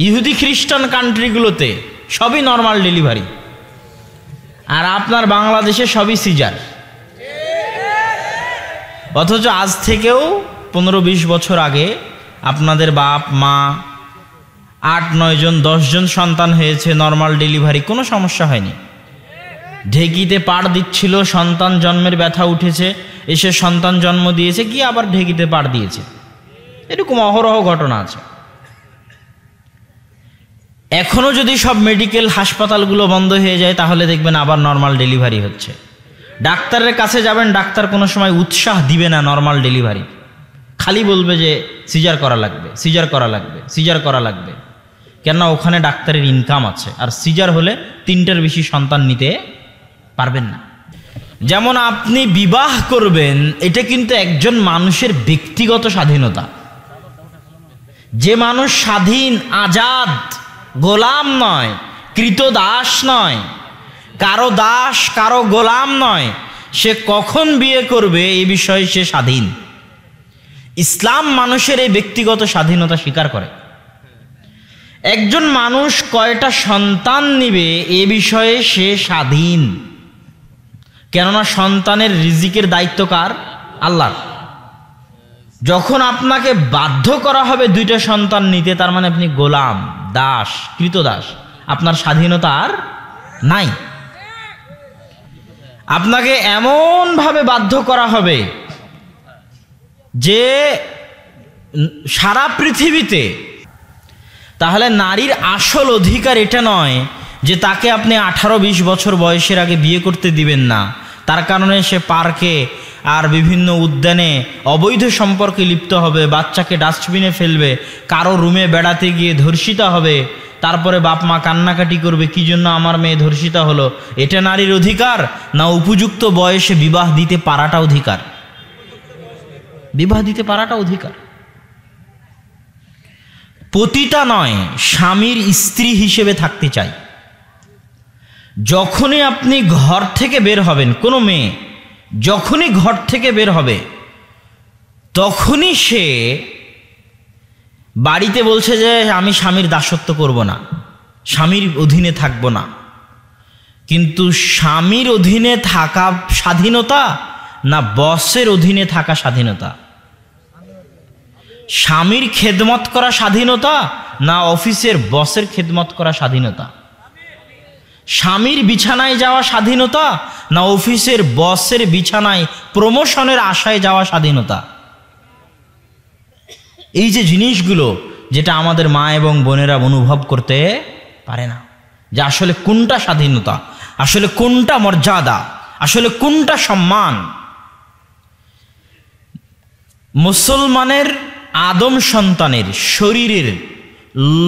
ইহুদি খ্রিস্টান কান্ট্রিগুলোতে সবই নর্মাল ডেলিভারি, আর আপনার বাংলাদেশে সবই সিজার। অথচ আজ থেকেও 15-20 বছর আগে আপনাদের বাপ মা 8-9 জন 10 জন সন্তান হয়েছে, নর্মাল ডেলিভারি, কোনো সমস্যা হয়নি। ঢেকিতে পাড় দিচ্ছিল, সন্তান জন্মের ব্যথা উঠেছে, এসে সন্তান জন্ম দিয়েছে, কি আবার ঢেকিতে পাড় দিয়েছে, এরকম অহরহ ঘটনা আছে। এখনো যদি সব মেডিকেল হাসপাতালগুলো বন্ধ হয়ে যায় তাহলে দেখবেন আবার নর্মাল ডেলিভারি হচ্ছে। ডাক্তারের কাছে যাবেন, ডাক্তার কোনো সময় উৎসাহ দিবে না নর্মাল ডেলিভারি, খালি বলবে যে সিজার করা লাগবে, সিজার করা লাগবে, সিজার করা লাগবে। কেননা ওখানে ডাক্তারের ইনকাম আছে, আর সিজার হলে 3টার বেশি সন্তান নিতে পারবেন না। যেমন আপনি বিবাহ করবেন, এটা কিন্তু একজন মানুষের ব্যক্তিগত স্বাধীনতা। যে মানুষ স্বাধীন, আজাদ, গোলাম নয়, কৃতদাস নয়, কারো দাস কারো গোলাম নয়, সে কখন বিয়ে করবে এই বিষয়ে সে স্বাধীন। ইসলাম মানুষের এই ব্যক্তিগত স্বাধীনতা স্বীকার করে। একজন মানুষ কয়টা সন্তান নিবে এ বিষয়ে সে স্বাধীন, কেননা সন্তানের রিজিকের দায়িত্ব কার? আল্লাহর। যখন আপনাকে বাধ্য করা হবে 2টা সন্তান নিতে, তার মানে আপনি গোলাম, দাস, কৃতদাস, আপনার স্বাধীনতা আর নাই। আপনাকে এমনভাবে বাধ্য করা হবে যে সারা পৃথিবীতে, তাহলে নারীর আসল অধিকার এটা নয় যে তাকে আপনি 18-20 বছর বয়সের আগে বিয়ে করতে দিবেন না, তার কারণে সে পার্কে আর বিভিন্ন উদ্যানে অবৈধ সম্পর্কে লিপ্ত হবে, বাচ্চাকে ডাস্টবিনে ফেলবে, কারো রুমে বেড়াতে গিয়ে ধর্ষিতা হবে, তারপরে বাপ মা কান্নাকাটি করবে কি জন্য আমার মেয়ে ধর্ষিতা হলো। এটা নারীর অধিকার না উপযুক্ত বয়সে বিবাহ দিতে পারাটা অধিকার? বিবাহ দিতে পারাটা অধিকার। পতিতা নয়, স্বামীর স্ত্রী হিসেবে থাকতে চাই। যখনই আপনি ঘর থেকে বের হবেন, কোনো মেয়ে যখনই ঘর থেকে বের হবে তখনই সে বাড়িতে বলছে যে আমি স্বামীর দাসত্ব করব না, স্বামীর অধীনে থাকব না। কিন্তু স্বামীর অধীনে থাকা স্বাধীনতা না বসের অধীনে থাকা স্বাধীনতা? স্বামীর খেদমত করা স্বাধীনতা না অফিসের বসের খেদমত করা স্বাধীনতা? স্বামীর বিছানায় যাওয়া স্বাধীনতা না অফিসের বসের বিছানায় প্রমোশনের আশায় যাওয়া স্বাধীনতা? এই যে জিনিসগুলো যেটা আমাদের মা এবং বোনেরা অনুভব করতে পারে না, যে আসলে কোনটা স্বাধীনতা, আসলে কোনটা মর্যাদা, আসলে কোনটা সম্মান। মুসলমানের আদম সন্তানের শরীরের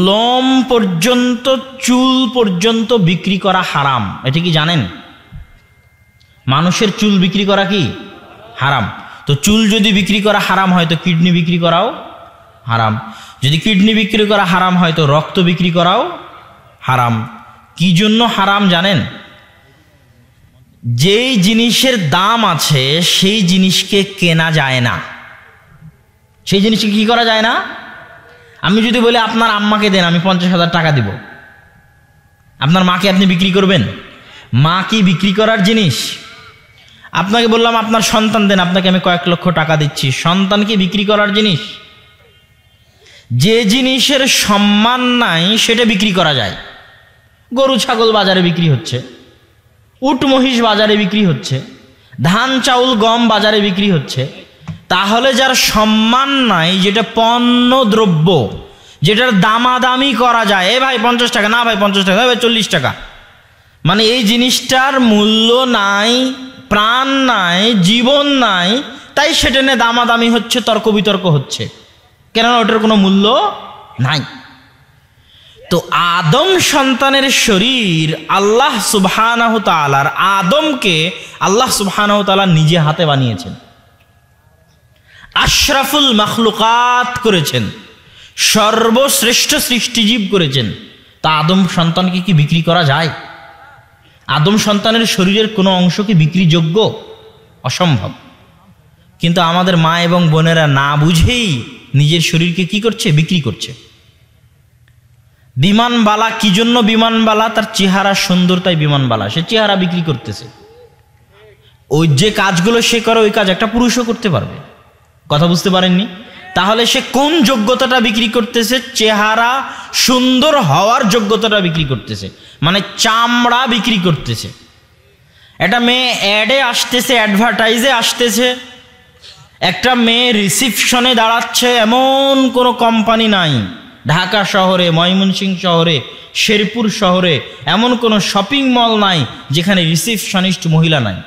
লোম পর্যন্ত, চুল পর্যন্ত বিক্রি করা হারাম, এটা কি জানেন? মানুষের চুল বিক্রি করা কি হারাম? তো চুল যদি বিক্রি করা হারাম হয় তো কিডনি বিক্রি করাও হারাম। যদি কিডনি বিক্রি করা হারাম হয় তো রক্ত বিক্রি করাও হারাম। কি জন্য হারাম জানেন? যেই জিনিসের দাম আছে সেই জিনিসকে কেনা যায় না, সেই জিনিসকে কি করা যায় না। আমি যদি বলি আপনার আম্মাকে দেন, আমি 50,000 টাকা দিব, আপনার মাকে আপনি বিক্রি করবেন? মা কি বিক্রি করার জিনিস? আপনাকে বললাম আপনার সন্তান দেন, আপনাকে আমি কয়েক লক্ষ টাকা দিচ্ছি, সন্তান কি বিক্রি করার জিনিস? যে জিনিসের সম্মান নাই সেটা বিক্রি করা যায়। গরু ছাগল বাজারে বিক্রি হচ্ছে, উট মহিষ বাজারে বিক্রি হচ্ছে, ধান চাউল গম বাজারে বিক্রি হচ্ছে। তাহলে যার সম্মান নাই, যেটা পণ্য দ্রব্য, যেটার দামাদামি করা যায়, এ ভাই 50 টাকা, না ভাই 50 টাকা, ভাই 40 টাকা, মানে এই জিনিসটার মূল্য নাই, প্রাণ নাই, জীবন নাই, তাই সেটা নিয়ে দামাদামি হচ্ছে, তর্ক বিতর্ক হচ্ছে, কেননা ওটার কোনো মূল্য নাই। তো আদম সন্তানের শরীর আল্লাহ সুবহানাহু তাআলার, আদমকে আল্লাহ সুবহানাহু তাআলা নিজে হাতে বানিয়েছেন, আশরাফুল মাখলুকাত করেছেন, সর্বশ্রেষ্ঠ সৃষ্টিজীব করেছেন। তা আদম সন্তানকে কি বিক্রি করা যায়? আদম সন্তানের শরীরের কোনো অংশ কি বিক্রিযোগ্য? অসম্ভব। কিন্তু আমাদের মা এবং বোনেরা না বুঝেই নিজের শরীরকে কি করছে? বিক্রি করছে। বিমানবালা কি জন্য বিমানবালা? তার চেহারা সুন্দর তাই বিমানবালা, সে চেহারা বিক্রি করতেছে। ওই যে কাজগুলো সে করে ওই কাজ একটা পুরুষও করতে পারবে। কথা বুঝতে পারেননি? তাহলে সে কোন যোগ্যতাটা বিক্রি করতেছে? চেহারা সুন্দর হওয়ার যোগ্যতাটা বিক্রি করতেছে, মানে চামড়া বিক্রি করতেছে। একটা মেয়ে অ্যাডে আসতেছে, অ্যাডভার্টাইজে আসতেছে, একটা মেয়ে রিসিপশনে দাঁড়াচ্ছে, এমন কোনো কোম্পানি নাই ঢাকা শহরে, ময়মনসিংহ শহরে, শেরপুর শহরে এমন কোনো শপিং মল নাই যেখানে রিসিপশনিস্ট মহিলা নাই।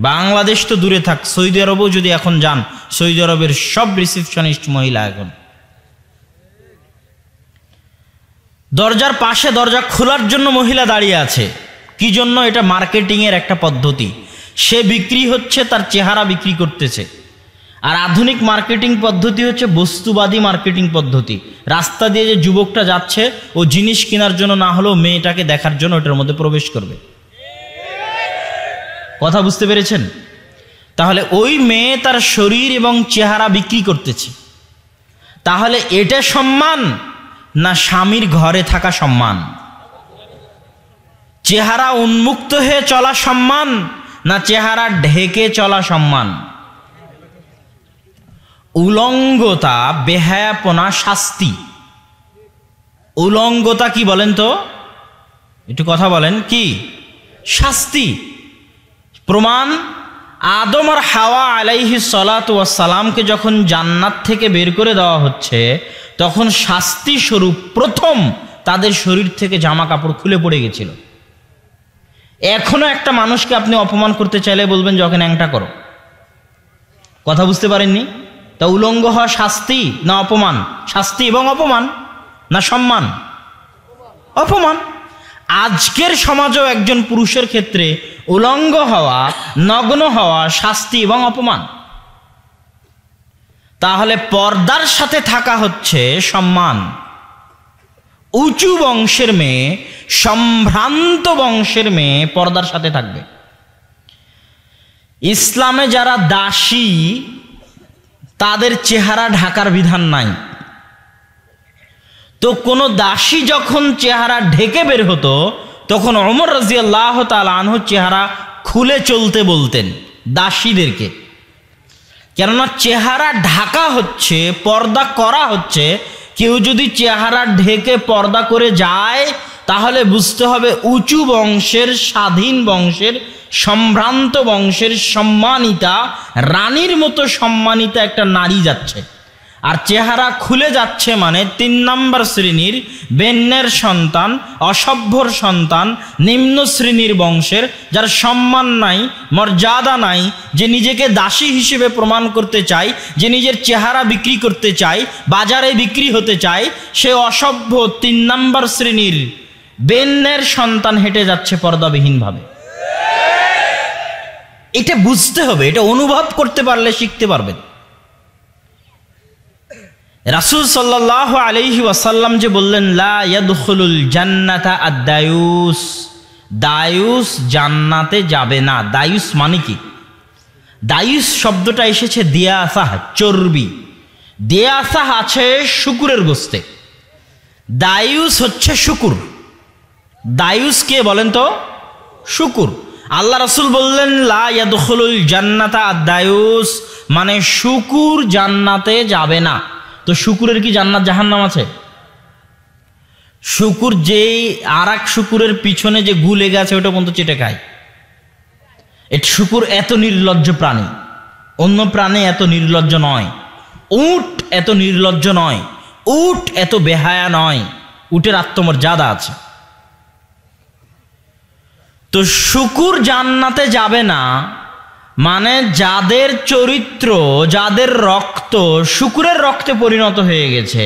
বাংলাদেশ তো দূরে থাক, সৌদি আরবও যদি এখন যান, সৌদি আরবের সব রিসিপশনিস্ট মহিলা। এখন দরজার পাশে দরজা খোলার জন্য মহিলা দাঁড়িয়ে আছে, কি জন্য? এটা মার্কেটিংয়ের একটা পদ্ধতি। সে বিক্রি হচ্ছে, তার চেহারা বিক্রি করতেছে। আর আধুনিক মার্কেটিং পদ্ধতি হচ্ছে বস্তুবাদী মার্কেটিং পদ্ধতি। রাস্তা দিয়ে যে যুবকটা যাচ্ছে, ও জিনিস কেনার জন্য না হলেও মেয়েটাকে দেখার জন্য ওটার মধ্যে প্রবেশ করবে। কথা বুঝতে পেরেছেন? তাহলে ওই মেয়ে তার শরীর এবং চেহারা বিক্রি করতেছে। তাহলে এটা সম্মান না স্বামীর ঘরে থাকা সম্মান? চেহারা উন্মুক্ত হয়ে চলা সম্মান না চেহারা ঢেকে চলা সম্মান? উলঙ্গতা, বেহায়াপনা শাস্তি। উলঙ্গতা কি বলেন তো? একটু কথা বলেন, কি শাস্তি? প্রমাণ, আদম আর হাওয়া আলাইহিস সালাতু ওয়াস সালামকে যখন জান্নাত থেকে বের করে দেওয়া হচ্ছে, তখন শাস্তি স্বরূপ প্রথম তাদের শরীর থেকে জামা কাপড় খুলে পড়ে গেছিল। এখনো একটা মানুষকে আপনি অপমান করতে চাইলে বলবেন যখন ন্যাংটা করো। কথা বুঝতে পারেননি? তা উলঙ্গ হওয়া শাস্তি না অপমান? শাস্তি এবং অপমান না সম্মান? অপমান। আজকের সমাজেও একজন পুরুষের ক্ষেত্রে উলঙ্গ হওয়া, নগ্ন হওয়া শাস্তি এবং অপমান। তাহলে পর্দার সাথে থাকা হচ্ছে সম্মান। উঁচু বংশের মেয়ে, সম্ভ্রান্ত বংশের মেয়ে পর্দার সাথে থাকবে। ইসলামে যারা দাসী, তাদের চেহারা ঢাকার বিধান নাই। তো কোনো দাসী যখন চেহারা ঢেকে বের হতো, তখন ওমর রাদিয়াল্লাহু তাআলা আনহু চেহারা খুলে চলতে বলতেন দাসীদেরকে। কেননা চেহারা ঢাকা হচ্ছে, পর্দা করা হচ্ছে। কেউ যদি চেহারা ঢেকে পর্দা করে যায়, তাহলে বুঝতে হবে উঁচু বংশের, স্বাধীন বংশের, সম্ভ্রান্ত বংশের সম্মানিতা, রানীর মতো সম্মানিতা একটা নারী যাচ্ছে। আর চেহারা খুলে যাচ্ছে মানে 3 নম্বর শ্রেণীর বেন্নের সন্তান, অসভ্যর সন্তান, নিম্ন শ্রেণীর বংশের, যার সম্মান নাই, মর্যাদা নাই, যে নিজেকে দাসী হিসেবে প্রমাণ করতে চায়, যে নিজের চেহারা বিক্রি করতে চায়, বাজারে বিক্রি হতে চায়, সে অসভ্য 3 নম্বর শ্রেণীর বেন্নের সন্তান হেঁটে যাচ্ছে পর্দাবিহীনভাবে। এটা বুঝতে হবে, এটা অনুভব করতে পারলে শিখতে পারবেন। রাসূল সাল্লাল্লাহু আলাইহি ওয়াসাল্লাম যে বললেন, লা ইয়াদখুলুল জান্নাতা আদ-দায়ুস, দায়ুস জান্নাতে যাবে না। দায়ুস মানে কি? দায়ুস শব্দটা এসেছে দিয়াসাহ, চর্বি। দিয়াসাহ আছে শুকুরের গোস্তে, দায়ুস হচ্ছে শুকুর। দায়ুস কে বলেন তো? শুকুর। আল্লাহ রাসূল বললেন, লা ইয়াদখুলুল জান্নাতা আদ-দায়ুস, মানে শুকুর জান্নাতে যাবে না। তো শুকুরের কি জান্নাত জাহান্নাম আছে? শুকুর যেই আর এক শুকুরের পিছনে যে গু লেগে আছে ওটা পর্যন্ত চেটে খায়। এটা শুকুর এত নির্লজ্জ প্রাণী, অন্য প্রাণী এত নির্লজ্জ নয়। উট এত নির্লজ্জ নয়, উট এত বেহায়া নয়, উটের আত্মমর্যাদা আছে। তো শুকুর জান্নাতে যাবে না মানে যাদের চরিত্র, যাদের রক্ত শুকুরের রক্তে পরিণত হয়ে গেছে,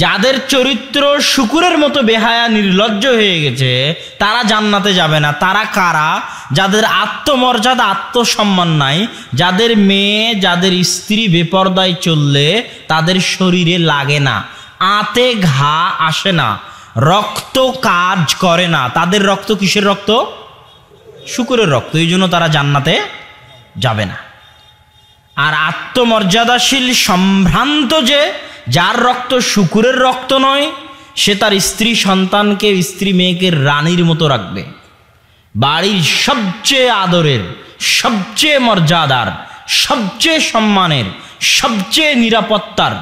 যাদের চরিত্র শুকুরের মতো বেহায়া নির্লজ্জ হয়ে গেছে, তারা জান্নাতে যাবে না। তারা কারা? যাদের আত্মমর্যাদা, আত্মসম্মান নাই, যাদের মেয়ে, যাদের স্ত্রী বেপরদায় চললে তাদের শরীরে লাগে না, আঁতে ঘা আসে না, রক্ত কাজ করে না। তাদের রক্ত কিসের রক্ত? শুকুরের রক্ত। এই জন্য তারা জান্নাতে যাবে না। আর আত্মমর্যাদাশীল সম্ভ্রান্ত যে, যার রক্ত শুকুরের রক্ত নয়, সে তার স্ত্রী সন্তানকে, স্ত্রী মেয়েকে রানীর মতো রাখবে। বাড়ির সবচেয়ে আদরের, সবচেয়ে মর্যাদার, সবচেয়ে সম্মানের, সবচেয়ে নিরাপত্তার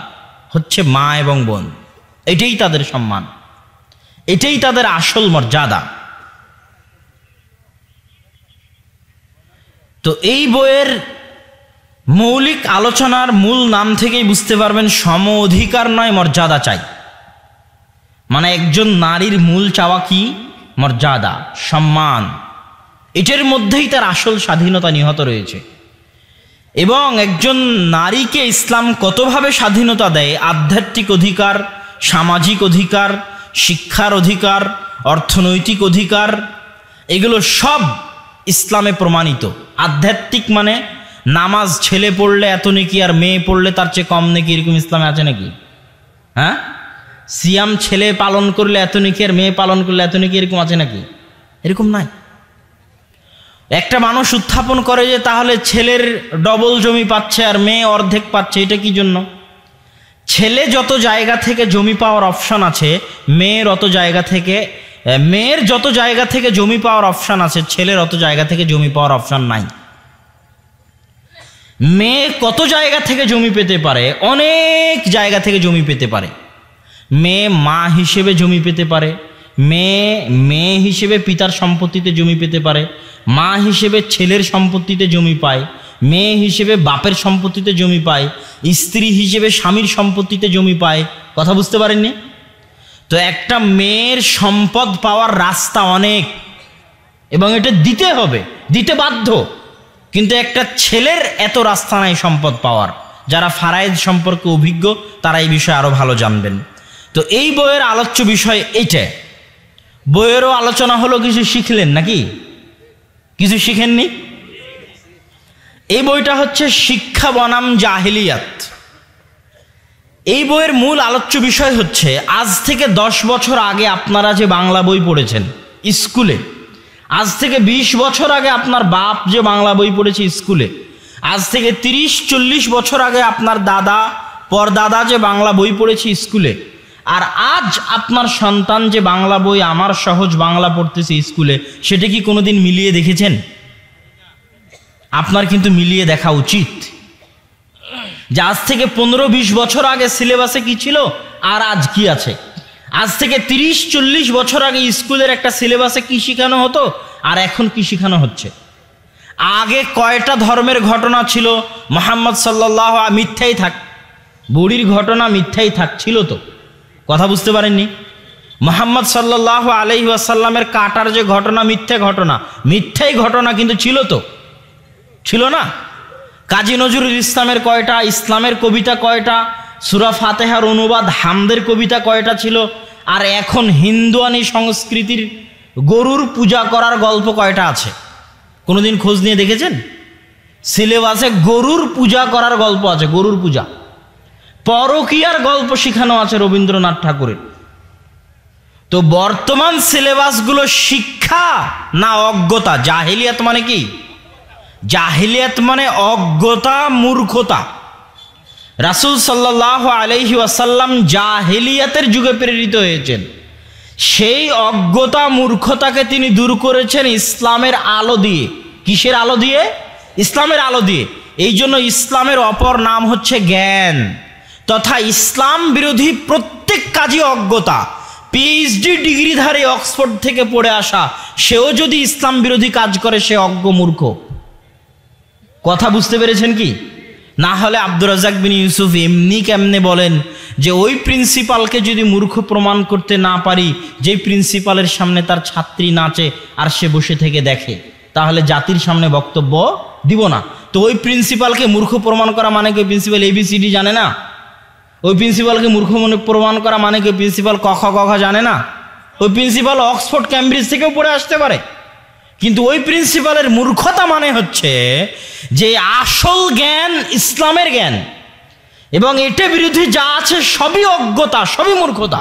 হচ্ছে মা এবং বোন। এটাই তাদের সম্মান, এটাই তাদের আসল মর্যাদা। তো এই বইয়ের মৌলিক আলোচনার মূল নাম থেকেই বুঝতে পারবেন সম অধিকার নয়, মর্যাদা চাই। মানে একজন নারীর মূল চাওয়া কি? মর্যাদা, সম্মান। এটার মধ্যেই তার আসল স্বাধীনতা নিহত রয়েছে। এবং একজন নারীকে ইসলাম কতভাবে স্বাধীনতা দেয়, আধ্যাত্মিক অধিকার, সামাজিক অধিকার, শিক্ষার অধিকার, অর্থনৈতিক অধিকার, এগুলো সব ইসলামে প্রমাণিত। আধ্যাত্মিক মানে নামাজ ছেলে পড়লে এত নেকি আর মেয়ে পড়লে তার চেয়ে কম নেকি, এরকম ইসলামে আছে নাকি? হ্যাঁ, সিয়াম ছেলে পালন করলে এত নেকি আর মেয়ে পালন করলে এত নেকি, এরকম আছে নাকি? এরকম নাই। একটা মানুষ উত্থাপন করে যে তাহলে ছেলের ডবল জমি পাচ্ছে আর মেয়ে অর্ধেক পাচ্ছে, এটা কি জন্য? ছেলে যত জায়গা থেকে জমি পাওয়ার অপশন আছে, মেয়ের যত জায়গা থেকে জমি পাওয়ার অপশন আছে, ছেলের অত জায়গা থেকে জমি পাওয়ার অপশন নাই। মেয়ে কত জায়গা থেকে জমি পেতে পারে? অনেক জায়গা থেকে জমি পেতে পারে। মেয়ে মা হিসেবে জমি পেতে পারে, মেয়ে হিসেবে পিতার সম্পত্তিতে জমি পেতে পারে, মা হিসেবে ছেলের সম্পত্তিতে জমি পায়, মেয়ে হিসেবে বাপের সম্পত্তিতে জমি পায়, স্ত্রী হিসেবে স্বামীর সম্পত্তিতে জমি পায়। কথা বুঝতে পারেননি? তো একটা মেয়ের সম্পদ পাওয়ার রাস্তা অনেক, এবং এটা দিতে হবে, দিতে বাধ্য। কিন্তু একটা ছেলের এত রাস্তা নাই সম্পদ পাওয়ার। যারা ফারায়েজ সম্পর্কে অভিজ্ঞ তারা এই বিষয়ে আরো ভালো জানবেন। তো এই বইয়ের আলোচ্য বিষয় এইটা। বইয়েরও আলোচনা হলো, কিছু শিখলেন নাকি? কিছু শিখেননি? এই বইটা হচ্ছে শিক্ষা বনাম জাহিলিয়াত। এই বইয়ের মূল আলোচ্য বিষয় হচ্ছে, আজ থেকে 10 বছর আগে আপনারা যে বাংলা বই পড়েছেন স্কুলে, আজ থেকে 20 বছর আগে আপনার বাপ যে বাংলা বই পড়েছে স্কুলে, আজ থেকে 30-40 বছর আগে আপনার দাদা পরদাদা যে বাংলা বই পড়েছে স্কুলে, আর আজ আপনার সন্তান যে বাংলা বই আমার সহজ বাংলা পড়তেছে স্কুলে, সেটা কি কোনোদিন মিলিয়ে দেখেছেন? আপনার কিন্তু মিলিয়ে দেখা উচিত যে আজ থেকে 15-20 বছর আগে সিলেবাসে কি ছিল আর আজ কি আছে। আজ থেকে 30-40 বছর আগে স্কুলের একটা সিলেবাসে কি শেখানো হতো আর এখন কি শেখানো হচ্ছে। আগে কয়টা ধর্মের ঘটনা ছিল? মুহাম্মদ সাল্লাল্লাহু মিথ্যাই থাক, বুড়ির ঘটনা মিথ্যাই থাক ছিল তো। কথা বুঝতে পারেননি? মুহাম্মদ সাল্লাল্লাহু আলাইহি ওয়াসাল্লামের কাটার যে ঘটনা মিথ্যাই ঘটনা কিন্তু ছিল তো, ছিল না? কাজী নজরুল ইসলামের কয়টা, ইসলামের কবিতা কয়টা, সূরা ফাতিহার অনুবাদ হামদের কবিতা কয়টা ছিল, আর এখন হিন্দুয়ানি সংস্কৃতির গরুর পূজা করার গল্প কয়টা আছে? কোনোদিন খোঁজ নিয়ে দেখেছেন? সিলেবাসে গরুর পূজা করার গল্প আছে, গরুর পূজা। পরকীয়ার গল্প শেখানো আছে রবীন্দ্রনাথ ঠাকুরের। তো বর্তমান সিলেবাসগুলো শিক্ষা না অজ্ঞতা? জাহিলিয়াত মানে কি? জাহিলিয়াত মানে অজ্ঞতা, মূর্খতা। রাসূল সাল্লাল্লাহু আলাইহি ওয়াসাল্লাম জাহিলিয়াতের যুগে প্রেরিত হয়েছেন। সেই অজ্ঞতা মূর্খতাকে তিনি দূর করেছেন ইসলামের আলো দিয়ে। কিসের আলো দিয়ে? ইসলামের আলো দিয়ে। এই জন্য ইসলামের অপর নাম হচ্ছে জ্ঞান, তথা ইসলাম বিরোধী প্রত্যেক কাজই অজ্ঞতা। পিএইচডি ডিগ্রিধারী অক্সফোর্ড থেকে পড়ে আসা সেও যদি ইসলাম বিরোধী কাজ করে সে অজ্ঞ, মূর্খ। কথা বুঝতে পেরেছেন কি? না হলে আব্দুর রাজ্জাক বিন ইউসুফ এমনি কেমনে বলেন যে ওই প্রিন্সিপালকে যদি মূর্খ প্রমাণ করতে না পারি, যে প্রিন্সিপালের সামনে তার ছাত্রী নাচে আর সে বসে থেকে দেখে, তাহলে জাতির সামনে বক্তব্য দিব না। তো ওই প্রিন্সিপালকে মূর্খ প্রমাণ করা মানে কি? প্রিন্সিপাল ABCD জানে না? ওই প্রিন্সিপালকে মূর্খ প্রমাণ করা মানে কি? প্রিন্সিপাল ক খ গ ঘ জানে না? ওই প্রিন্সিপাল অক্সফোর্ড ক্যামব্রিজ থেকেও পড়ে আসতে পারে। কিন্তু ওই প্রিন্সিপালের মূর্খতা মানে হচ্ছে যে আসল জ্ঞান ইসলামের জ্ঞান, এবং এটা বিরোধী যা আছে সবই অজ্ঞতা, সবই মূর্খতা।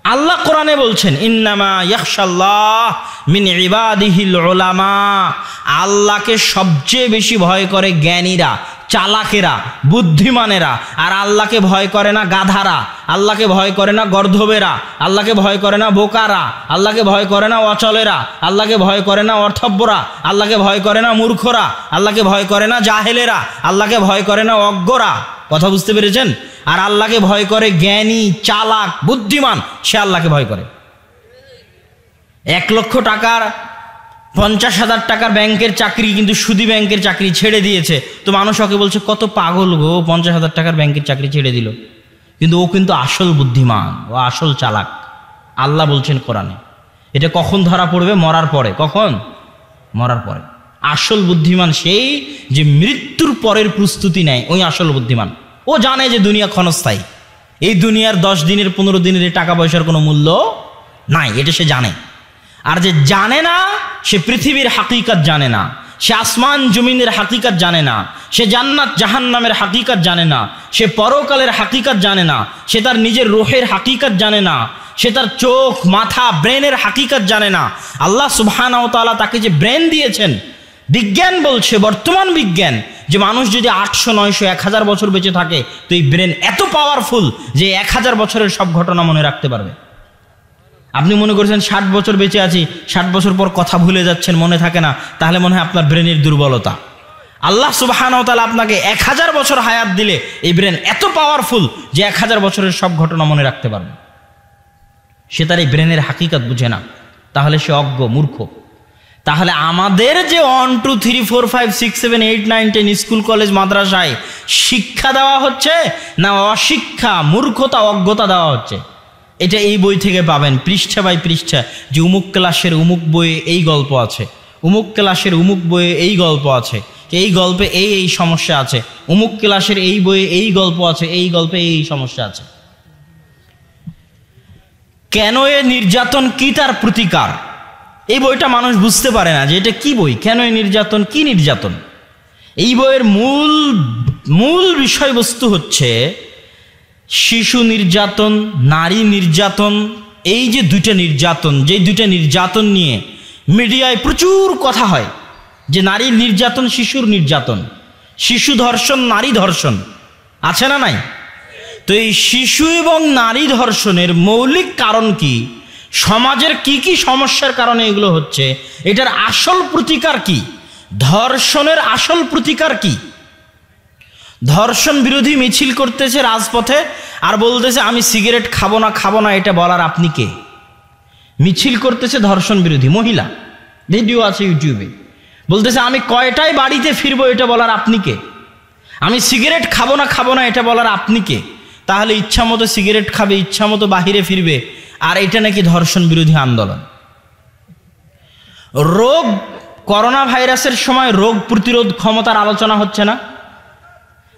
আল্লাহ কোরআনে বলছেন ইন্নামা ইয়াখশাল্লাহ মিন ইবাদিহিল উলামা, আল্লাহকে সবচেয়ে বেশি ভয় করে জ্ঞানীরা, চালাকেরা, বুদ্ধিমানেরা। আর আল্লাহকে ভয় করে না গাধারা, আল্লাহকে ভয় করে না গর্ধবেরা, আল্লাহকে ভয় করে না বোকারা, আল্লাহকে ভয় করে না অচলেরা, আল্লাহকে ভয় করে না অর্থব্যরা, আল্লাহকে ভয় করে না মূর্খরা, আল্লাহকে ভয় করে না জাহেলেরা, আল্লাহকে ভয় করে না অজ্ঞরা। কথা বুঝতে পেরেছেন? আর আল্লাহকে ভয় করে জ্ঞানী, চালাক, বুদ্ধিমান, সে আল্লাহকে ভয় করে। 1 লক্ষ টাকার 50,000 টাকার ব্যাংকের চাকরি, কিন্তু সুদী ব্যাংকের চাকরি ছেড়ে দিয়েছে। তো মানুষ ওকে বলছে কত পাগল গো, 50,000 টাকার ব্যাংকের চাকরি ছেড়ে দিল। কিন্তু ও কিন্তু আসল বুদ্ধিমান, ও আসল চালাক। আল্লাহ বলছেন কোরআনে, এটা কখন ধরা পড়বে? মরার পরে। কখন? মরার পরে। আসল বুদ্ধিমান সেই যে মৃত্যুর পরের প্রস্তুতি নেয়, ওই আসল বুদ্ধিমান। ও জানে যে দুনিয়া ক্ষণস্থায়ী, এই দুনিয়ার 10 দিনের 15 দিনের টাকা পয়সার কোনো মূল্য নাই, এটা সে জানে। আর যে জানে না, সে পৃথিবীর হাকিকত জানে না, সে আসমান জমিনের হাকিকত জানে না, সে জান্নাত জাহান্নামের হাকিকত জানে না, সে পরকালের হাকিকত জানে না, সে তার নিজের রূহের হাকিকত জানে না, সে তার চোখ, মাথা, ব্রেনের হাকিকত জানে না। আল্লাহ সুবহানাহু ওয়া তাআলা তাকে যে ব্রেন দিয়েছেন, বিজ্ঞান বলছে, বর্তমান বিজ্ঞান, যে মানুষ যদি 800, 900, 1000 বছর বেঁচে থাকে, তো এই ব্রেন এত পাওয়ারফুল যে 1000 বছরের সব ঘটনা মনে রাখতে পারবে। আপনি মনে করছেন 60 বছর বেঁচে আছি, 60 বছর পর কথা ভুলে যাচ্ছেন, মনে থাকে না, তাহলে মনে হয় আপনার ব্রেনের দুর্বলতা। আল্লাহ সুবহানাহু ওয়া তাআলা আপনাকে 1000 বছর হায়াত দিলে এই ব্রেন এত পাওয়ারফুল যে 1000 বছরের সব ঘটনা মনে রাখতে পারবে। সে তার এই ব্রেনের হাকিকত বুঝে না, তাহলে সে অজ্ঞ, মূর্খ। তাহলে আমাদের যে 1 2 3 4 5 6 7 8 9 10 স্কুল কলেজ মাদ্রাসায় শিক্ষা দেওয়া হচ্ছে না অশিক্ষা, মূর্খতা, অজ্ঞতা দেওয়া হচ্ছে? এটা এই বই থেকে পাবেন, পৃষ্ঠা বাই পৃষ্ঠা, যে অমুক ক্লাসের অমুক বইয়ে এই গল্প আছে, অমুক ক্লাসের অমুক বইয়ে এই গল্প আছে, এই গল্পে এই এই সমস্যা আছে, অমুক ক্লাসের এই বইয়ে এই গল্প আছে, এই গল্পে এই সমস্যা আছে। কেন এ নির্যাতন, কি তার প্রতিকার, এই বইটা মানুষ বুঝতে পারে না যে এটা কি বই, কেন এ নির্যাতন, কি নির্যাতন। এই বইয়ের মূল বিষয়বস্তু হচ্ছে শিশু নির্যাতন, নারী নির্যাতন। এই যে দুইটা নির্যাতন, যে দুইটা নির্যাতন নিয়ে মিডিয়ায় প্রচুর কথা হয়, যে নারীর নির্যাতন, শিশুর নির্যাতন, শিশু ধর্ষণ, নারী ধর্ষণ, আছে না নাই? তো এই শিশু এবং নারী ধর্ষণের মৌলিক কারণ কি, সমাজের কি কি সমস্যার কারণে এগুলো হচ্ছে, এটার আসল প্রতিকার কি, ধর্ষণের আসল প্রতিকার কি? ধর্ষণ বিরোধী মিছিল করতেছে রাজপথে, আর বলতেছে আমি সিগারেট খাবো না, এটা বলার আপনি কে? মিছিল করতেছে ধর্ষণ বিরোধী মহিলা, ভিডিও আছে ইউটিউবে, বলতেছে আমি কয়টায় বাড়িতে ফিরবো, এটা বলার আপনি কে? আমি সিগারেট খাবো না, এটা বলার আপনি কে? তাহলে ইচ্ছা মতো সিগারেট খাবে, ইচ্ছা মতো বাহিরে ফিরবে, আর এটা নাকি ধর্ষণ বিরোধী আন্দোলন। রোগ, করোনা ভাইরাসের সময় রোগ প্রতিরোধ ক্ষমতার আলোচনা হচ্ছে না?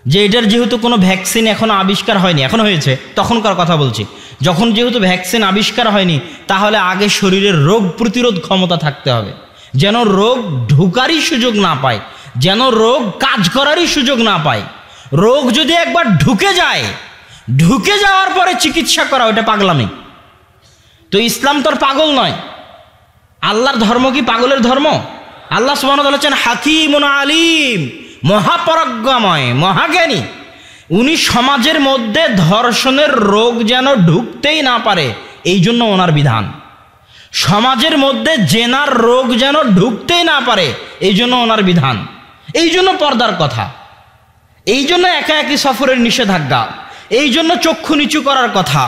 যে এটার যেহেতু কোনো ভ্যাকসিন এখনো আবিষ্কার হয়নি, এখন হয়েছে, তখনকার কথা বলছি, যখন যেহেতু ভ্যাকসিন আবিষ্কার হয়নি, তাহলে আগে শরীরের রোগ প্রতিরোধ ক্ষমতা থাকতে হবে, যেন রোগ ঢুকারই সুযোগ না পায়, যেন রোগ কাজ করারই সুযোগ না পায়। রোগ যদি একবার ঢুকে যায়, ঢুকে যাওয়ার পরে চিকিৎসা করা, ওটা পাগলামি। তো ইসলাম তো পাগল নয়। আল্লাহর ধর্ম কি পাগলের ধর্ম? আল্লাহ সুবহানাহু ওয়া তাআলা বলেছেন হাকিমুন আলিম, মহাপরাজ্ঞাময়, মহাজ্ঞানী। উনি সমাজের মধ্যে ধর্ষণের রোগ যেন ঢুকতেই না পারে, এই জন্য ওনার বিধান। সমাজের মধ্যে জেনার রোগ যেন ঢুকতেই না পারে, এই জন্য ওনার বিধান। এই জন্য পর্দার কথা, এই জন্য একাকী সফরের নিষেধাজ্ঞা, এই জন্য চক্ষু নিচু করার কথা,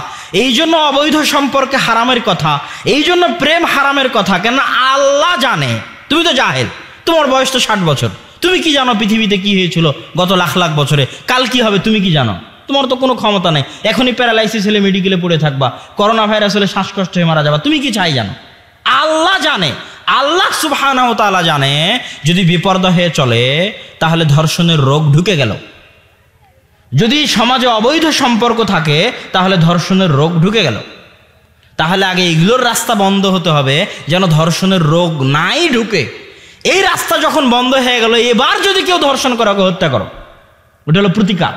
এই জন্য অবৈধ সম্পর্কে হারামের কথা, এই জন্য প্রেম হারামের কথা। কেন? আল্লাহ জানে, তুমি তো জাহেল, তোমার বয়স তো 60 বছর, তুমি কি জানো পৃথিবীতে কি হয়েছিল গত লাখ লাখ বছরে, কাল কি হবে তুমি কি জানো? তোমার তো কোনো ক্ষমতা নেই। এখনই প্যারালাইসিস হলে মেডিকেলে পড়ে থাকবা, করোনা ভাইরাস হলে শ্বাসকষ্ট হয়ে মারা যাবা, তুমি কি চাই জানো? আল্লাহ জানে, আল্লাহ সুবহানাহু ওয়া তাআলা জানে। যদি বিপর্দা হয়ে চলে তাহলে ধর্ষণের রোগ ঢুকে গেল। যদি সমাজে অবৈধ সম্পর্ক থাকে তাহলে ধর্ষণের রোগ ঢুকে গেল। তাহলে আগে এগুলোর রাস্তা বন্ধ হতে হবে যেন ধর্ষণের রোগ নাই ঢুকে। এই রাস্তা যখন বন্ধ হয়ে গেল, এবার যদি কেউ ধর্ষণ করে ওকে হত্যা করো, ওটা হলো প্রতিকার।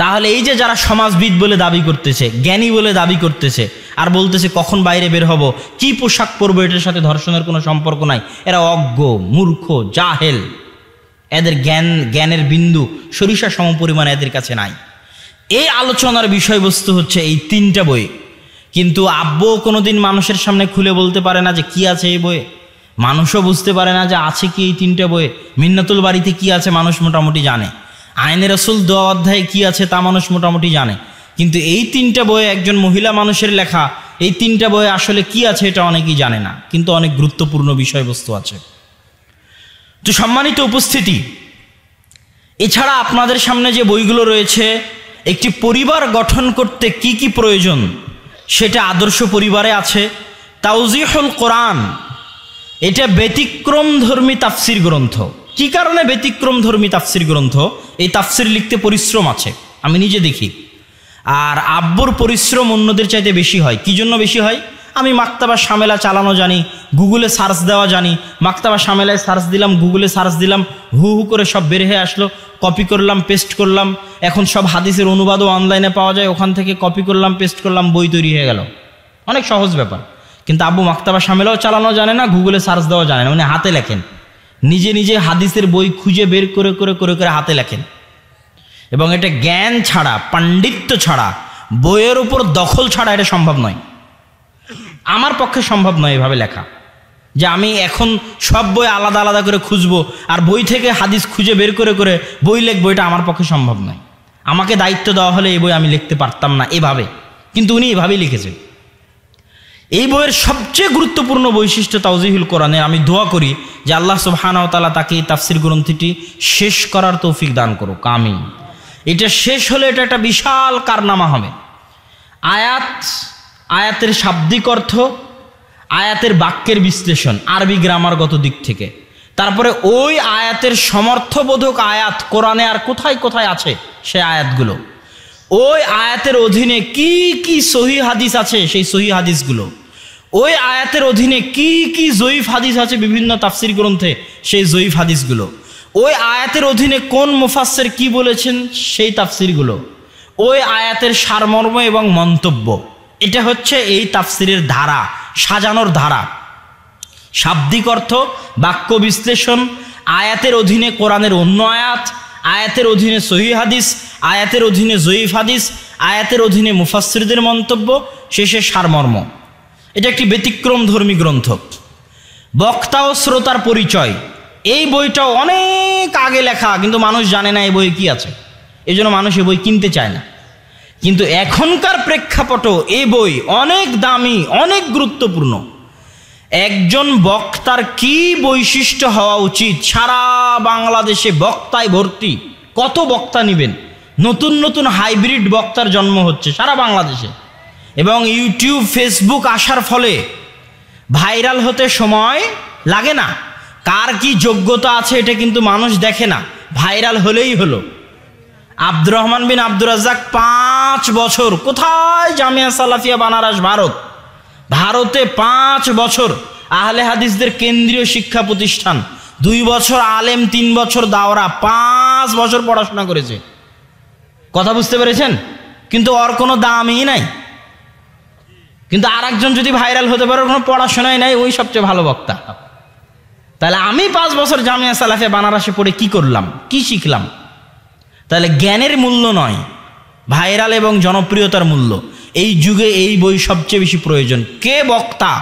তাহলে এই যে যারা সমাজবিদ বলে দাবি করতেছে, জ্ঞানী বলে দাবি করতেছে, আর বলতেছে কখন বাইরে বের হব, কি পোশাক পরবো, এটার সাথে ধর্ষণের কোনো সম্পর্ক নাই, এরা অজ্ঞ, মূর্খ, জাহেল। এদের জ্ঞানের বিন্দু সরিষা সমপরিমাণ এদের কাছে নাই। এই আলোচনার বিষয়বস্তু হচ্ছে এই 3টা বই। কিন্তু আব্বু কোনোদিন মানুষের সামনে খুলে বলতে পারে না যে কি আছে এই বইয়ে, মানুষও বুঝতে পারে না যে আছে কি এই 3টা বইয়ে। মিন্নাতুল বাড়িতে কি আছে মানুষ মোটামুটি জানে, আইনে রসুল 2 অধ্যায়ে কি আছে তা মানুষ মোটামুটি জানে, কিন্তু এই 3টা বইয়ে একজন মহিলা মানুষের লেখা, এই 3টা বইয়ে আসলে কি আছে এটা অনেকেই জানে না, কিন্তু অনেক গুরুত্বপূর্ণ বিষয়বস্তু আছে। তো সম্মানিত উপস্থিতি, এছাড়া আপনাদের সামনে যে বইগুলো রয়েছে, একটি পরিবার গঠন করতে কি কি প্রয়োজন সেটা আদর্শ পরিবারে আছে। তাওজিহুল কোরআন, এটা ব্যতিক্রমধর্মী তাফসির গ্রন্থ। কি কারণে ব্যতিক্রমধর্মী তাফসির গ্রন্থ? এই তাফসির লিখতে পরিশ্রম আছে, আমি নিজে দেখি। আর আব্বুর পরিশ্রম অন্যদের চাইতে বেশি হয়। কি জন্য বেশি হয়? আমি মাকতাবা শামেলা চালানো জানি, গুগলে সার্চ দেওয়া জানি। মাকতাবা শামেলায় সার্চ দিলাম, গুগলে সার্চ দিলাম, হু হু করে সব বের হয়ে আসলো, কপি করলাম, পেস্ট করলাম। এখন সব হাদিসের অনুবাদও অনলাইনে পাওয়া যায়, ওখান থেকে কপি করলাম, পেস্ট করলাম, বই তৈরি হয়ে গেল। অনেক সহজ ব্যাপার। কিন্তু আব্বু মাকতাবা শামেলাও চালানো জানে না, গুগলে সার্চ দেওয়া জানে না, উনি হাতে লেখেন, নিজে নিজে হাদিসের বই খুঁজে বের করে করে করে করে হাতে লেখেন। এবং এটা জ্ঞান ছাড়া, পাণ্ডিত্য ছাড়া, বইয়ের উপর দখল ছাড়া এটা সম্ভব নয়। আমার পক্ষে সম্ভব নয় এভাবে লেখা, যে আমি এখন সব বই আলাদা আলাদা করে খুঁজবো আর বই থেকে হাদিস খুঁজে বের করে করে বই লিখবো, এটা আমার পক্ষে সম্ভব নয়। আমাকে দায়িত্ব দেওয়া হলে এই বই আমি লিখতে পারতাম না এভাবে, কিন্তু উনি এভাবেই লিখেছেন। এই বইয়ের সবচেয়ে গুরুত্বপূর্ণ বৈশিষ্ট্য তাওজিহুল কোরআনে। আমি দোয়া করি যে আল্লাহ সুবহানাহু ওয়া তাআলা তাকে এই তাফসির গ্রন্থটি শেষ করার তৌফিক দান করুক, আমিন। এটা শেষ হলে এটা একটা বিশাল কারনামা হবে। আয়াতের শাব্দিক অর্থ, আয়াতের বাক্যের বিশ্লেষণ আরবি গ্রামারগত দিক থেকে, তারপরে ওই আয়াতের সমর্থবোধক আয়াত কোরআনে আর কোথায় কোথায় আছে সে আয়াতগুলো, ওই আয়াতের অধীনে কি কি সহিহ হাদিস আছে সেই সহিহ হাদিসগুলো, ওই আয়াতের অধীনে কি কি জয়ীফ হাদিস আছে বিভিন্ন তাফসির গ্রন্থে সেই জয়ীফ হাদিসগুলো, ওই আয়াতের অধীনে কোন মুফাসসির কি বলেছেন সেই তাফসিরগুলো, ওই আয়াতের সারমর্ম এবং মন্তব্য। এটা হচ্ছে এই তাফসিরের ধারা, সাজানোর ধারা। শাব্দিক অর্থ, বাক্য বিশ্লেষণ, আয়াতের অধীনে কোরআনের অন্য আয়াত, আয়াতের অধীনে সহিহ হাদিস, আয়াতের অধীনে জয়ীফ হাদিস, আয়াতের অধীনে মুফাসসিরদের মন্তব্য, শেষে সারমর্ম। এটা একটি ব্যতিক্রমধর্মী গ্রন্থ। বক্তা ও শ্রোতার পরিচয়, এই বইটাও অনেক আগে লেখা, কিন্তু মানুষ জানে না এই বই কি আছে, এই জন্য মানুষ এই বই কিনতে চায় না। কিন্তু এখনকার প্রেক্ষাপটে এই বই অনেক দামি, অনেক গুরুত্বপূর্ণ। একজন বক্তার কি বৈশিষ্ট্য হওয়া উচিত, সারা বাংলাদেশে বক্তায় ভর্তি, কত বক্তা নেবেন, নতুন নতুন হাইব্রিড বক্তার জন্ম হচ্ছে সারা বাংলাদেশে। এবং ইউটিউব, ফেসবুক আসার ফলে ভাইরাল হতে সময় লাগে না, কার কি যোগ্যতা আছে এটা কিন্তু মানুষ দেখে না, ভাইরাল হলেই হলো। আব্দুর রহমান বিন আব্দুর রাজ্জাক 5 বছর কোথায়? জামিয়া সালাফিয়া বানারস, ভারতে 5 বছর আহলে হাদিসদের কেন্দ্রীয় শিক্ষা প্রতিষ্ঠান, 2 বছর আলেম, 3 বছর দাওরা, 5 বছর পড়াশোনা করেছে। কথা বুঝতে পেরেছেন? কিন্তু ওর কোনো দামই নাই। কিন্তু আর একজন যদি ভাইরাল হতে পারে, কোনো পড়াশোনাই নাই, ওই সবচেয়ে ভালো বক্তা। তাহলে আমি 5 বছর জামিয়া সালাফিয়া বানারসে পড়ে কি করলাম, কি শিখলাম? তাহলে জ্ঞানের মূল্য নয়, ভাইরাল এবং জনপ্রিয়তার মূল্য। এই যুগে এই বই সবচেয়ে বেশি প্রয়োজন। কে বক্তা,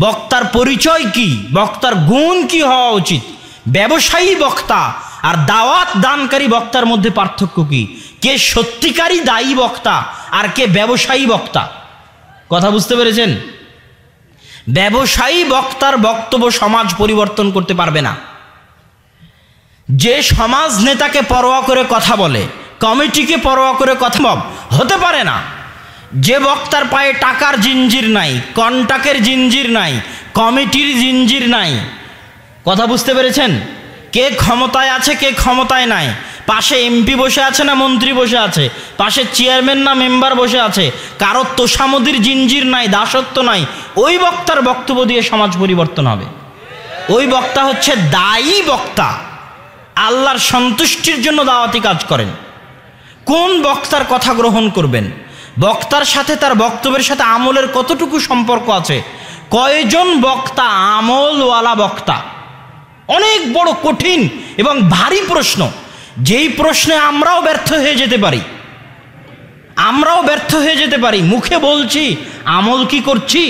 বক্তার পরিচয় কি, বক্তার গুণ কি হওয়া উচিত, ব্যবসায়ী বক্তা আর দাওয়াত দানকারী বক্তার মধ্যে পার্থক্য কি, কে সত্যিকারী দায়ী বক্তা আর কে ব্যবসায়ী বক্তা। কথা বুঝতে পেরেছেন? ব্যবসায়ী বক্তার বক্তব্য সমাজ পরিবর্তন করতে পারবে না। যে সমাজ নেতাকে পরোয়া করে কথা বলে, কমিটিকে পরোয়া করে কথা হতে পারে না। যে বক্তার পায়ে টাকার জিঞ্জির নাই, কন্টাক্টের জিঞ্জির নাই, কমিটির জিঞ্জির নাই। কথা বুঝতে পেরেছেন? কে ক্ষমতায় আছে, কে ক্ষমতায় নাই, পাশে এমপি বসে আছে না মন্ত্রী বসে আছে, পাশে চেয়ারম্যান না মেম্বার বসে আছে, কারো তোষামদির জিঞ্জির নাই, দাসত্ব নাই, ওই বক্তার বক্তব্য দিয়ে সমাজ পরিবর্তন হবে। ওই বক্তা হচ্ছে দায়ী বক্তা, আল্লাহর সন্তুষ্টির জন্য দাওয়াতি কাজ করেন। কোন বক্তার কথা গ্রহণ করবেন, বক্তার সাথে তার বক্তব্যের সাথে আমলের কতটুকু সম্পর্ক আছে, কয়জন বক্তা আমলওয়ালা বক্তা। অনেক বড় কঠিন এবং ভারী প্রশ্ন, যেই প্রশ্নে আমরাও ব্যর্থ হয়ে যেতে পারি, মুখে বলছি আমল কি করছি।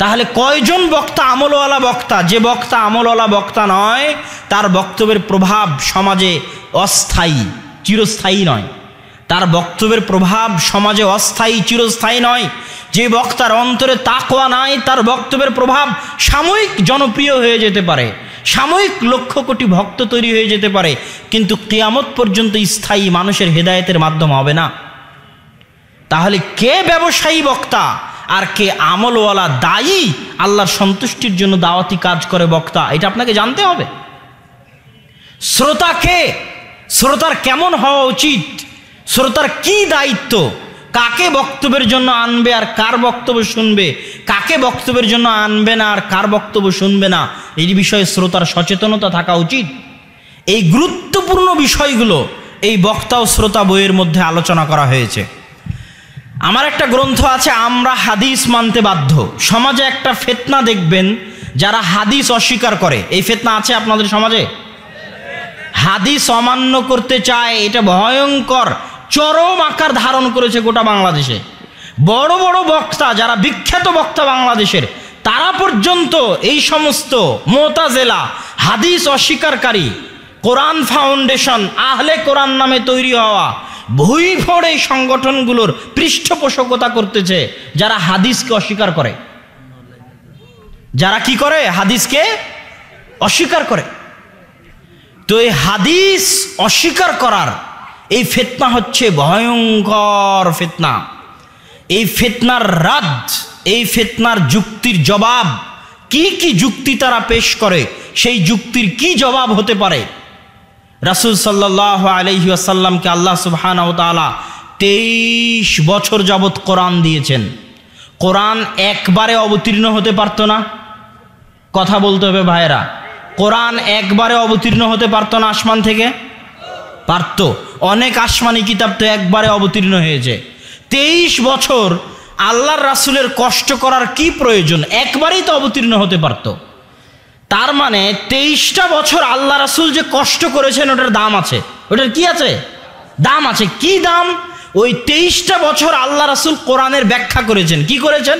তাহলে কয়জন বক্তা আমলওয়ালা বক্তা? যে বক্তা আমলওয়ালা বক্তা নয়, তার বক্তব্যের প্রভাব সমাজে অস্থায়ী, চিরস্থায়ী নয়। তার বক্তব্যের প্রভাব সমাজে অস্থায়ী, চিরস্থায়ী নয়। যে বক্তার অন্তরে তাকওয়া নাই, তার বক্তব্যের প্রভাব সাময়িক জনপ্রিয় হয়ে যেতে পারে, সাময়িক লক্ষ কোটি ভক্ত তৈরি হয়ে যেতে পারে, কিন্তু কিয়ামত পর্যন্ত স্থায়ী মানুষের হেদায়েতের মাধ্যম হবে না। তাহলে কে ব্যবসায়ী বক্তা আর কে আমলওয়ালা দায়ী, আল্লাহর সন্তুষ্টির জন্য দাওয়াতি কাজ করে বক্তা, এটা আপনাকে জানতে হবে। শ্রোতা কে, শ্রোতার কেমন হওয়া উচিত, শ্রোতার কি দায়িত্ব, কাকে বক্তব্যের জন্য আনবে আর কার বক্তব্য শুনবে, কাকে বক্তব্যের জন্য আনবে না আর কার বক্তব্য শুনবে না, এই বিষয়ে শ্রোতার সচেতনতা থাকা উচিত। এই গুরুত্বপূর্ণ বিষয়গুলো এই বক্তা ও শ্রোতা বইয়ের মধ্যে আলোচনা করা হয়েছে। আমার একটা গ্রন্থ আছে, আমরা হাদিস মানতে বাধ্য। সমাজে একটা ফিতনা দেখবেন, যারা হাদিস অস্বীকার করে, এই ফিতনা আছে আপনাদের সমাজে। হাদিস অমান্য করতে চায়, এটা ভয়ঙ্কর চরম আকার ধারণ করেছে গোটা বাংলাদেশে। বড় বড় বক্তা, যারা বিখ্যাত বক্তা বাংলাদেশের, তারা পর্যন্ত এই সমস্ত মুতাজিলা, হাদিস অস্বীকারী, কোরআন ফাউন্ডেশন, আহলে কোরআন নামে তৈরি হওয়া ভুইফোড় এই সংগঠনগুলোর পৃষ্ঠপোষকতা করতেছে, যারা হাদিসকে অস্বীকার করে। যারা কি করে? হাদিসকে অস্বীকার করে। তো এই হাদিস অস্বীকার করার এই ফিতনা হচ্ছে ভয়ঙ্কর ফিতনা। এই ফিতনার রাদ, এই ফিতনার যুক্তির জবাব, কি কি যুক্তি তারা পেশ করে, সেই যুক্তির কি জবাব হতে পারে। রাসূল সাল্লাল্লাহু আলাইহি ওয়াসাল্লামকে আল্লাহ সুবহানাহু ওয়া তাআলা 23 বছর যাবত কোরআন দিয়েছেন। কোরআন একবারে অবতীর্ণ হতে পারতো না? কথা বলতে হবে ভাইরা। কোরআন একবারে অবতীর্ণ হতে পারতো না আসমান থেকে? পারত। অনেক আসমানি কিতাব তো একবারে অবতীর্ণ হয়েছে। 23 বছর আল্লাহর রাসূলের কষ্ট করার কি প্রয়োজন? একবারেই তো অবতীর্ণ হতে পারত। তার মানে 23টা বছর আল্লাহ রাসূল যে কষ্ট করেছেন, ওটার দাম আছে। ওটার কি আছে? দাম আছে। কি দাম? ওই 23টা বছর আল্লাহ রাসূল কোরআনের ব্যাখ্যা করেছেন। কি করেছেন?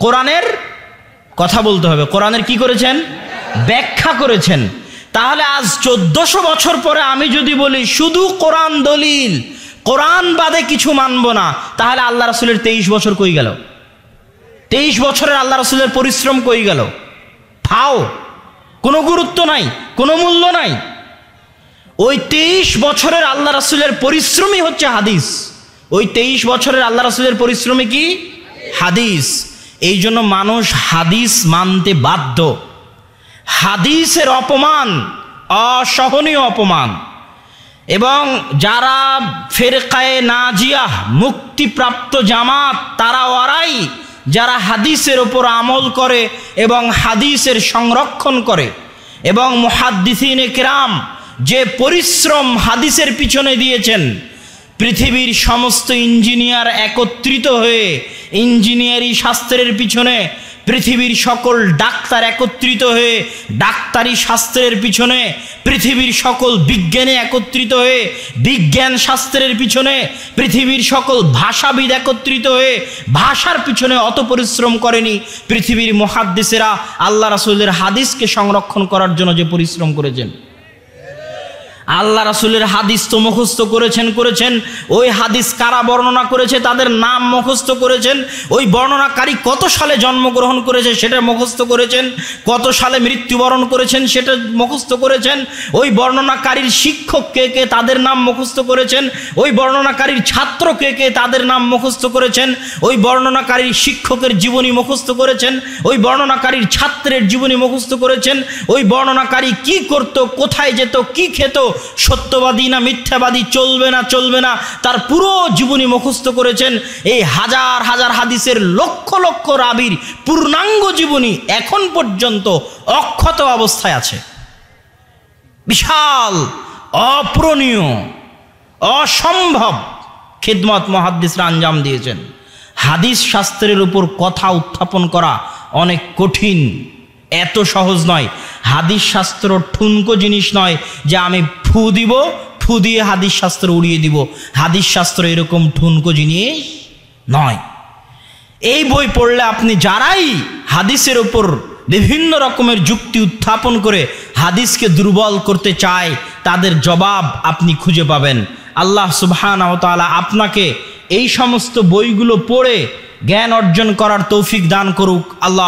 কোরআনের কথা বলতে হবে। কোরআনের কি করেছেন? ব্যাখ্যা করেছেন। তাহলে আজ 1400 বছর পরে আমি যদি বলি শুধু কোরআন দলিল, কোরআন বাদে কিছু মানব না, তাহলে আল্লাহ রাসূলের 23 বছর কই গেল? 23 বছরের আল্লাহ রাসূলের পরিশ্রম কই গেল? ফাও, কোনো গুরুত্ব নাই, কোনো মূল্য নাই। ওই 23 বছরের আল্লাহ রাসূলের পরিশ্রমই হচ্ছে হাদিস। ওই 23 বছরের আল্লাহ রাসূলের পরিশ্রমী কি? হাদিস। এই জন্য মানুষ হাদিস মানতে বাধ্য। হাদিসের অপমান অসহনীয় অপমান। এবং যারা ফেরকায়ে নাজিয়াহ, মুক্তিপ্রাপ্ত জামাত, তারা ওরাই যারা হাদিসের ওপর আমল করে এবং হাদিসের সংরক্ষণ করে। এবং মুহাদ্দিসিনে কিরাম যে পরিশ্রম হাদিসের পিছনে দিয়েছেন, পৃথিবীর সমস্ত ইঞ্জিনিয়ার একত্রিত হয়ে ইঞ্জিনিয়ারি শাস্ত্রের পিছনে, পৃথিবীর সকল ডাক্তার একত্রিত হয়ে ডাক্তারি শাস্ত্রের পিছনে, পৃথিবীর সকল বিজ্ঞানী একত্রিত হয়ে বিজ্ঞান শাস্ত্রের পিছনে, পৃথিবীর সকল ভাষাবিদ একত্রিত হয়ে ভাষার পিছনে অত পরিশ্রম করেনি পৃথিবীর মুহাদ্দিসেরা আল্লাহ রাসূলের হাদিসকে সংরক্ষণ করার জন্য যে পরিশ্রম করেছেন। আল্লাহ রাসূলের হাদিস তো মুখস্থ করেছেন। ওই হাদিস কারা বর্ণনা করেছে তাদের নাম মুখস্থ করেছেন। ওই বর্ণনাকারী কত সালে জন্মগ্রহণ করেছে সেটা মুখস্থ করেছেন। কত সালে মৃত্যুবরণ করেছেন সেটা মুখস্থ করেছেন। ওই বর্ণনাকারীর শিক্ষক কে কে তাদের নাম মুখস্থ করেছেন। ওই বর্ণনাকারীর ছাত্র কে কে তাদের নাম মুখস্থ করেছেন। ওই বর্ণনাকারীর শিক্ষকের জীবনী মুখস্থ করেছেন। ওই বর্ণনাকারীর ছাত্রের জীবনী মুখস্থ করেছেন। ওই বর্ণনাকারী কি করত, কোথায় যেত, কি খেত, সত্যবাদী না মিথ্যাবাদী, চলবে না তার পুরো জীবনী মুখস্থ করেছেন। এই হাজার হাজার হাদিসের লক্ষ লক্ষ রাবীর পূর্ণাঙ্গ জীবনী এখন পর্যন্ত অক্ষত অবস্থায় আছে। বিশাল, অপূরণীয়, অসম্ভব খিদমত মুহাদ্দিসরা আঞ্জাম দিয়েছেন। হাদিস শাস্ত্রের উপর কথা উত্থাপন করা অনেক কঠিন, এত সহজ নয়। হাদিস শাস্ত্র ঠুনকো জিনিস নয় যে আমি ফু দিব, ফু দিয়ে হাদিস শাস্ত্র উড়িয়ে দিব। হাদিস শাস্ত্র এরকম ঠুনকো জিনিস নয়। এই বই পড়লে আপনি যারাই হাদিসের উপর বিভিন্ন রকমের যুক্তি উত্থাপন করে হাদিসকে দুর্বল করতে চায়, তাদের জবাব আপনি খুঁজে পাবেন। আল্লাহ সুবহানাহু ওয়া তাআলা আপনাকে এই সমস্ত বইগুলো পড়ে জ্ঞান অর্জন করার তৌফিক দান করুক। আল্লাহ